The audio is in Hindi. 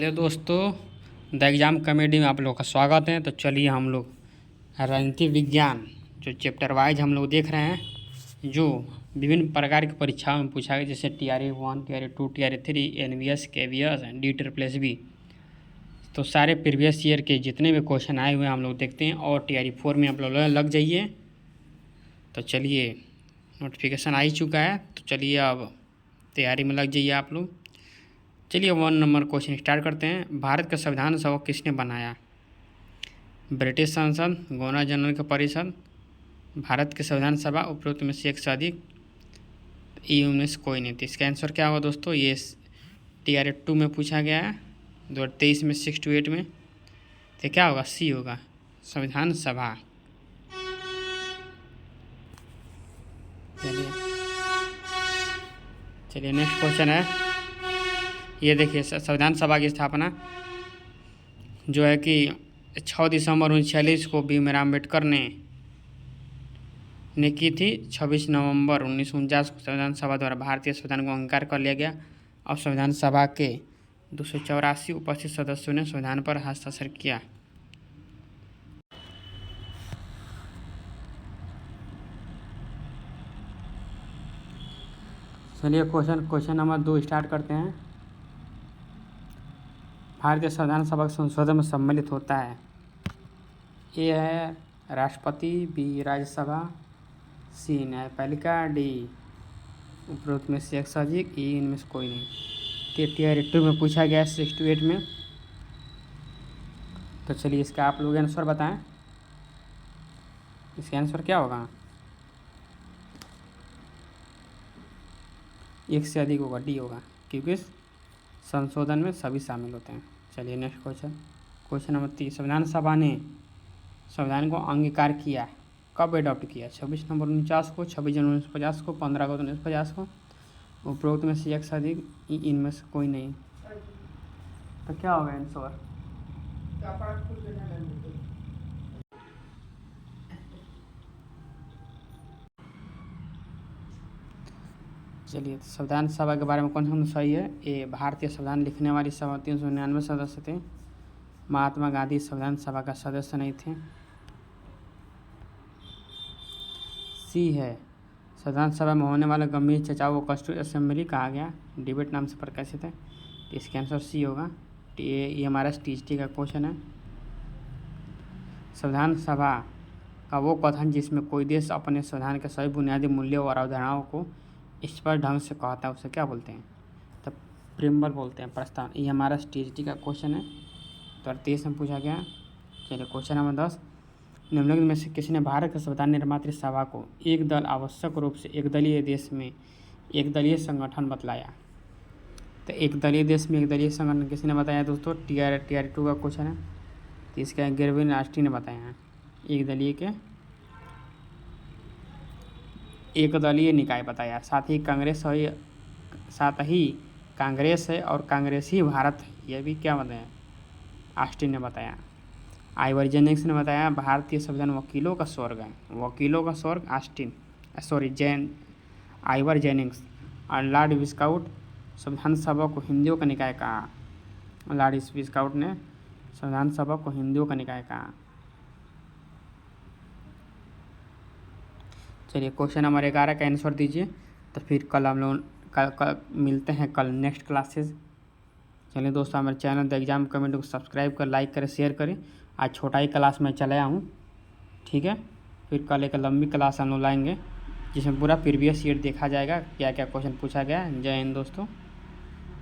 हेलो दोस्तों, द एग्ज़ाम कॉमेडी में आप लोग का स्वागत है। तो चलिए हम लोग राजनीति विज्ञान जो चैप्टर वाइज हम लोग देख रहे हैं, जो विभिन्न प्रकार की परीक्षाओं में पूछा गया, जैसे TRE 1, TRE 2, TRE 3, NVS, KVS and D+B। तो सारे प्रीवियस ईयर के जितने भी क्वेश्चन आए हुए हैं हम लोग देखते हैं, और TRE 4 में आप लोग लग जाइए। तो चलिए, नोटिफिकेशन आ ही चुका है, तो चलिए अब तैयारी में लग जाइए आप लोग। चलिए 1 नंबर क्वेश्चन स्टार्ट करते हैं। भारत का संविधान सभा किसने बनाया? ब्रिटिश संसद, गवर्नर जनरल का परिषद, भारत की संविधान सभा, उपरोक्त में से एक से अधिक, उनमें से कोई नहीं। तो इसका आंसर क्या होगा दोस्तों? ये TRE 2 में पूछा गया है 2023 में 6 to 8 में। तो क्या होगा? सी होगा, संविधान सभा। चलिए नेक्स्ट क्वेश्चन है, ये देखिए। संविधान सभा की स्थापना जो है कि 6 दिसंबर 1946 को भीमराव अम्बेडकर ने की थी। 26 नवंबर 1949 को संविधान सभा द्वारा भारतीय संविधान को अंगीकार कर लिया गया। और संविधान सभा के 284 उपस्थित सदस्यों ने संविधान पर हस्ताक्षर किया। चलिए क्वेश्चन नंबर 2 स्टार्ट करते हैं। भारतीय संविधान सभा के संसद में सम्मिलित होता है। ए है राष्ट्रपति, बी राज्यसभा, सी न्यायपालिका, डी उपरोक्त में से एक से अधिक, ई इनमें से कोई नहीं। TRE 2 में पूछा गया 6 to 8 में। तो चलिए इसका आप लोग आंसर बताएं। इसका आंसर क्या होगा? एक से अधिक होगा, डी होगा, क्योंकि संशोधन में सभी शामिल होते हैं। चलिए नेक्स्ट क्वेश्चन नंबर 3। संविधान सभा ने संविधान को अंगीकार किया, कब एडॉप्ट किया? 26 नवंबर 1949 को, 26 जनवरी 1950 को, 15 अगस्त 1950 को, उपरोक्त में से एक से अधिक, इनमें से कोई नहीं। तो क्या होगा आंसर? चलिए, संविधान सभा के बारे में कौन सा सही है? ये भारतीय संविधान लिखने वाली सभा 399 सदस्य थे। महात्मा गांधी संविधान सभा का सदस्य नहीं थे। सी है संविधान सभा में होने वाले गंभीर चर्चाओं को कॉन्स्टिट्यूएंट असेंबली कहा गया, डिबेट नाम से प्रकाशित है। तो इसका आंसर सी होगा। ये हमारा TGT का क्वेश्चन है। संविधान सभा का वो कथन जिसमें कोई देश अपने संविधान के सभी बुनियादी मूल्यों और अवधारणाओं को स्पष्ट ढंग से कहता है, उसे क्या बोलते हैं? तो प्रियम्बल बोलते हैं, प्रस्तावना। ये हमारा TGT का क्वेश्चन है, तो 38 में पूछा गया। चलिए क्वेश्चन नंबर 10। निम्नलिखित में से किसी ने भारत के संविधान निर्मात्री सभा को एक दल आवश्यक रूप से एक दलीय देश में एक दलीय संगठन बतलाया? तो एक दलीय देश में एक दलीय संगठन किसी ने बताया दोस्तों? TRE 2 का क्वेश्चन है। तो इसका गिरविन राष्ट्रीय ने बताया है, एक दलीय के एक दलीय निकाय बताया। साथ ही कांग्रेस है और कांग्रेस ही भारत है, यह भी क्या बताया? ऑस्टिन ने बताया। आइवर जेनिंग्स ने बताया भारतीय संविधान वकीलों का स्वर्ग है। वकीलों का स्वर्ग आइवर जेनिंग्स। और लॉर्ड विस्काउट संविधान सभा को हिंदुओं का निकाय कहा। लॉर्ड विस्काउट ने संविधान सभा को हिंदुओं का निकाय कहा। चलिए क्वेश्चन नंबर 11 का आंसर दीजिए। तो फिर कल हम लोग कल मिलते हैं कल नेक्स्ट क्लासेस। चलिए दोस्तों, हमारे चैनल द एग्ज़ाम कमेटी को सब्सक्राइब कर, लाइक करें, शेयर करें। आज छोटा ही क्लास में चलाया हूँ, ठीक है। फिर कल एक लंबी क्लास हम लोग लाएंगे जिसमें पूरा प्रीवियस ईयर देखा जाएगा, क्या क्या क्वेश्चन पूछा गया है। जय हिंद दोस्तों।